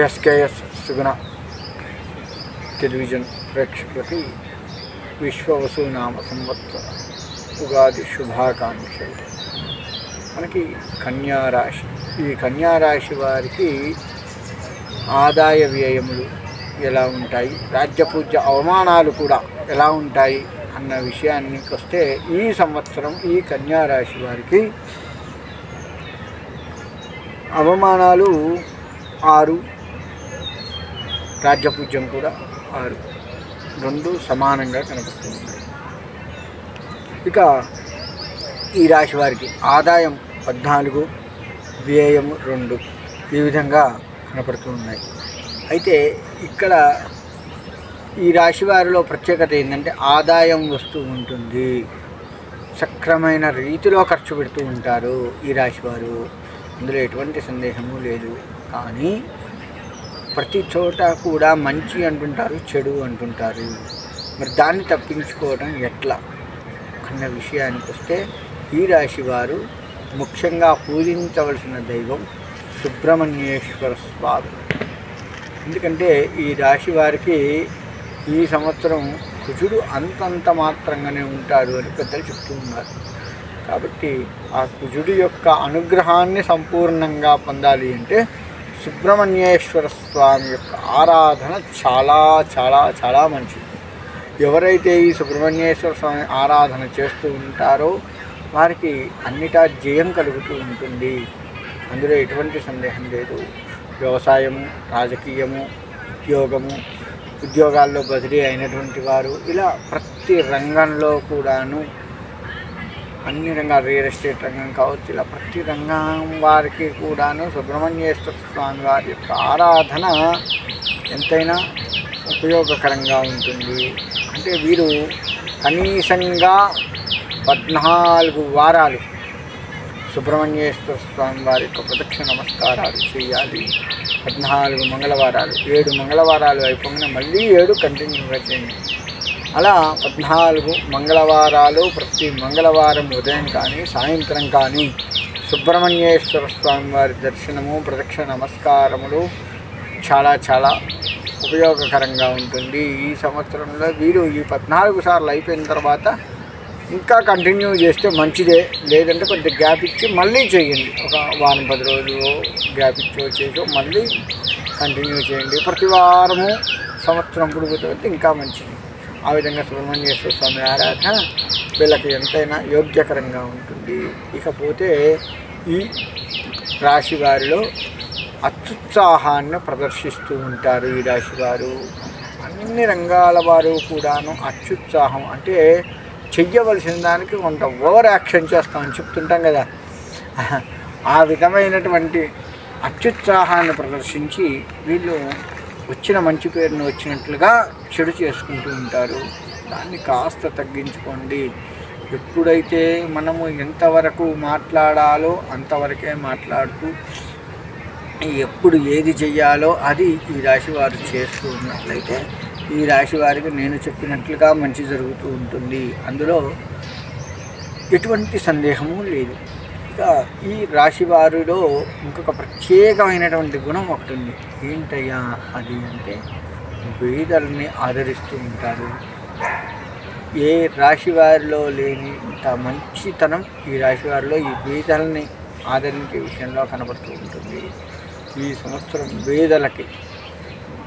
SKS సుగుణ television ప్రేక్షకులకి విశ్వవసునామ సంవత్సర ఉగాది శుభాకాంక్షలు. మనకి కన్యారాశి, ఈ కన్యారాశి వారికి ఆదాయ వ్యయములు ఎలా ఉంటాయి, రాజ్యపూజ్య అవమానాలు కూడా ఎలా ఉంటాయి అన్న విషయానికి వస్తే, ఈ సంవత్సరం ఈ కన్యారాశి వారికి అవమానాలు 6, రాజ్యపూజ్యం కూడా 6, రెండు సమానంగా కనబడుతున్నాయి. ఇక ఈ రాశి వారికి ఆదాయం 14, వ్యయం 2 ఈ విధంగా కనపడుతున్నాయి. అయితే ఇక్కడ ఈ రాశి వారిలో ప్రత్యేకత ఏంటంటే ఆదాయం వస్తూ ఉంటుంది, సక్రమైన రీతిలో ఖర్చు పెడుతూ ఉంటారు ఈ రాశివారు, అందులో ఎటువంటి సందేహము లేదు. కానీ ప్రతి చోట కూడా మంచి అంటుంటారు, చెడు అంటుంటారు. మరి దాన్ని తప్పించుకోవడం ఎట్లా అన్న విషయానికి వస్తే, ఈ రాశి వారు ముఖ్యంగా పూజించవలసిన దైవం సుబ్రహ్మణ్యేశ్వర స్వామి. ఎందుకంటే ఈ రాశి వారికి ఈ సంవత్సరం కుజుడు అంతంత మాత్రంగానే ఉంటాడు అని పెద్దలు చెప్తూ ఉన్నారు. కాబట్టి ఆ కుజుడి యొక్క అనుగ్రహాన్ని సంపూర్ణంగా పొందాలి అంటే సుబ్రహ్మణ్యేశ్వర స్వామి యొక్క ఆరాధన చాలా చాలా చాలా మంచిది. ఎవరైతే ఈ సుబ్రహ్మణ్యేశ్వర స్వామి ఆరాధన చేస్తూ ఉంటారో వారికి అన్నిటా జయం కలుగుతూ ఉంటుంది, అందులో ఎటువంటి సందేహం లేదు. వ్యవసాయము, రాజకీయము, ఉద్యోగాల్లో బదిలీ అయినటువంటి వారు, ఇలా ప్రతి రంగంలో కూడాను, అన్ని రంగాలు, రియల్ ఎస్టేట్ రంగం కావచ్చు, ఇలా ప్రతి రంగం వారికి కూడాను సుబ్రహ్మణ్యేశ్వర స్వామి వారి యొక్క ఆరాధన ఎంతైనా ఉపయోగకరంగా ఉంటుంది. అంటే వీరు కనీసంగా 14 వారాలు సుబ్రహ్మణ్యేశ్వర స్వామి వారి యొక్క ప్రదక్షిణ నమస్కారాలు చేయాలి. 14 మంగళవారాలు, 7 మంగళవారాలు అయిపోయిన మళ్ళీ 7 కంటిన్యూగా చేయండి. అలా 14 మంగళవారాలు, ప్రతి మంగళవారం ఉదయం కానీ సాయంత్రం కానీ సుబ్రహ్మణ్యేశ్వర స్వామి వారి దర్శనము, ప్రదక్షిణ నమస్కారములు చాలా చాలా ఉపయోగకరంగా ఉంటుంది. ఈ సంవత్సరంలో వీరు ఈ 14 సార్లు అయిపోయిన తర్వాత ఇంకా కంటిన్యూ చేస్తే మంచిదే, లేదంటే కొద్ది గ్యాప్ ఇచ్చి మళ్ళీ చేయండి. ఒక వారం 10 రోజులు గ్యాప్ ఇచ్చి మళ్ళీ కంటిన్యూ చేయండి. ప్రతి వారము సంవత్సరం పొడుగుతుంది, ఇంకా మంచిది. ఆ విధంగా సుబ్రహ్మణ్యేశ్వర స్వామి ఆరాధన వీళ్ళకి ఎంతైనా యోగ్యకరంగా ఉంటుంది. ఇకపోతే ఈ రాశి వారిలో అత్యుత్సాహాన్ని ప్రదర్శిస్తూ ఉంటారు ఈ రాశి వారు. అన్ని రంగాల వారు కూడాను అత్యుత్సాహం అంటే చెయ్యవలసిన దానికి కొంత ఓవర్ యాక్షన్ చేస్తామని చెప్తుంటాం కదా, ఆ విధమైనటువంటి అత్యుత్సాహాన్ని ప్రదర్శించి వీళ్ళు వచ్చిన మంచి పేరును వచ్చినట్లుగా చెడు చేసుకుంటూ ఉంటారు. దాన్ని కాస్త తగ్గించుకోండి. ఎప్పుడైతే మనము ఎంతవరకు మాట్లాడాలో అంతవరకే మాట్లాడుతూ, ఎప్పుడు ఏది చెయ్యాలో అది ఈ రాశి వారు చేస్తూ ఉన్నట్లయితే ఈ రాశి వారికి నేను చెప్పినట్లుగా మంచి జరుగుతూ ఉంటుంది, అందులో ఎటువంటి సందేహము లేదు. ఇక ఈ రాశి వారిలో ఇంకొక ప్రత్యేకమైనటువంటి గుణం ఒకటి ఉంది. ఏంటయ్యా అది అంటే వేదల్ని ఆదరిస్తూ ఉంటారు. ఏ రాశి వారిలో లేని ఇంత మంచితనం ఈ రాశి వారిలో ఈ వేదల్ని ఆదరించే విషయంలో కనబడుతూ ఉంటుంది. ఈ సంవత్సరం వేదలకి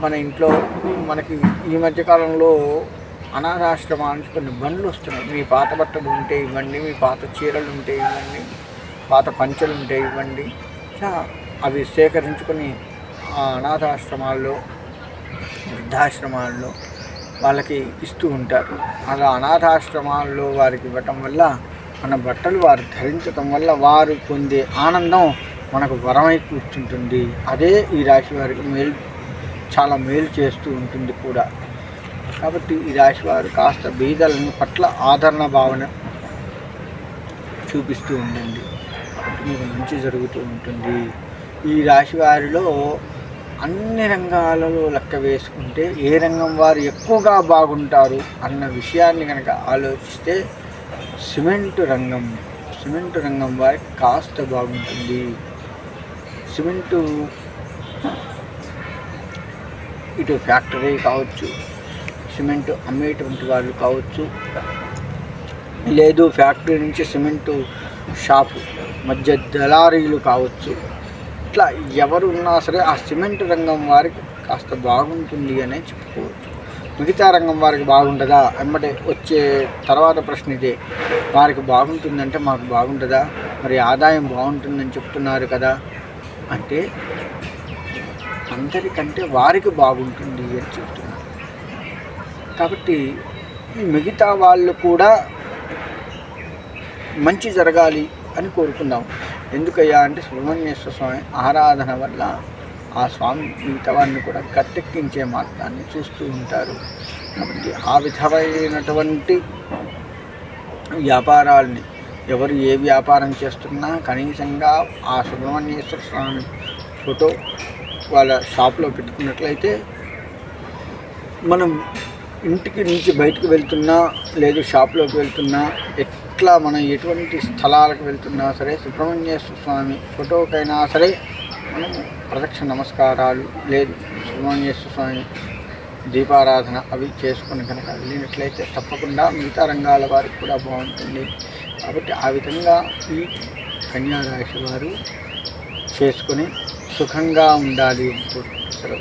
మన ఇంట్లో మనకి ఈ మధ్యకాలంలో అనాథాశ్రమాల నుంచి కొన్ని బండ్లు వస్తున్నాయి. మీ పాత బట్టలు ఉంటే ఇవ్వండి, మీ పాత చీరలు ఉంటే ఇవ్వండి, పాత పంచెలు ఉంటే ఇవ్వండి, అవి సేకరించుకొని ఆ అనాథాశ్రమాల్లో, వృద్ధాశ్రమాల్లో వాళ్ళకి ఇస్తూ ఉంటారు. అలా అనాథాశ్రమాల్లో వారికి ఇవ్వటం వల్ల, మన బట్టలు వారు ధరించటం వల్ల వారు పొందే ఆనందం మనకు వరమై కూర్చుంటుంది. అదే ఈ రాశి వారికి చాలా మేలు చేస్తూ ఉంటుంది కూడా. కాబట్టి ఈ రాశి వారు కాస్త బీదలను పట్ల ఆదరణ భావన చూపిస్తూ ఉండండి, మీకు మంచి జరుగుతూ ఉంటుంది. ఈ రాశి వారిలో అన్ని రంగాలలో లెక్క వేసుకుంటే ఏ రంగం వారు ఎక్కువగా బాగుంటారు అన్న విషయాన్ని కనుక ఆలోచిస్తే సిమెంటు రంగం వారికి కాస్త బాగుంటుంది. సిమెంటు ఇటు ఫ్యాక్టరీ కావచ్చు, సిమెంట్ అమ్మేటువంటి వాళ్ళు కావచ్చు, లేదు ఫ్యాక్టరీ నుంచి సిమెంటు షాపు మధ్య దళారీలు కావచ్చు, ఇట్లా ఎవరు ఉన్నా సరే ఆ సిమెంట్ రంగం వారికి కాస్త బాగుంటుంది అనే చెప్పుకోవచ్చు. మిగతా రంగం వారికి బాగుంటుందా వెంబడే వచ్చే తర్వాత ప్రశ్న ఇదే, వారికి బాగుంటుందంటే మాకు బాగుంటుందా, మరి ఆదాయం బాగుంటుందని చెప్తున్నారు కదా అంటే అందరికంటే వారికి బాగుంటుంది అని చెప్తున్నారు. కాబట్టి ఈ మిగతా వాళ్ళు కూడా మంచి జరగాలి అని కోరుకుందాం. ఎందుకయ్యా అంటే సుబ్రహ్మణ్యేశ్వర స్వామి ఆరాధన వల్ల ఆ స్వామి మిగతా వారిని కూడా గట్టెక్కించే మార్గాన్ని చూస్తూ ఉంటారు. కాబట్టి ఆ విధమైనటువంటి వ్యాపారాలని ఎవరు ఏ వ్యాపారం చేస్తున్నా కనీసంగా ఆ సుబ్రహ్మణ్యేశ్వర స్వామి ఫోటో వాళ్ళ షాప్లో పెట్టుకున్నట్లయితే మనం ఇంటికి నుంచి బయటకు వెళ్తున్నా లేదు షాప్లోకి వెళ్తున్నా ఎట్లా మనం ఎటువంటి స్థలాలకు వెళ్తున్నా సరే సుబ్రహ్మణ్యేశ్వర స్వామి ఫోటోకైనా సరే మనం ప్రదక్షిణ నమస్కారాలు లేదు సుబ్రహ్మణ్యేశ్వర స్వామి దీపారాధన అవి చేసుకుని కనుక వెళ్ళినట్లయితే తప్పకుండా మిగతా రంగాల వారికి కూడా బాగుంటుంది. కాబట్టి ఆ విధంగా ఈ కన్యారాశి వారు చేసుకొని సుఖంగా ఉండాలి అని కోరుకుంటున్నారు.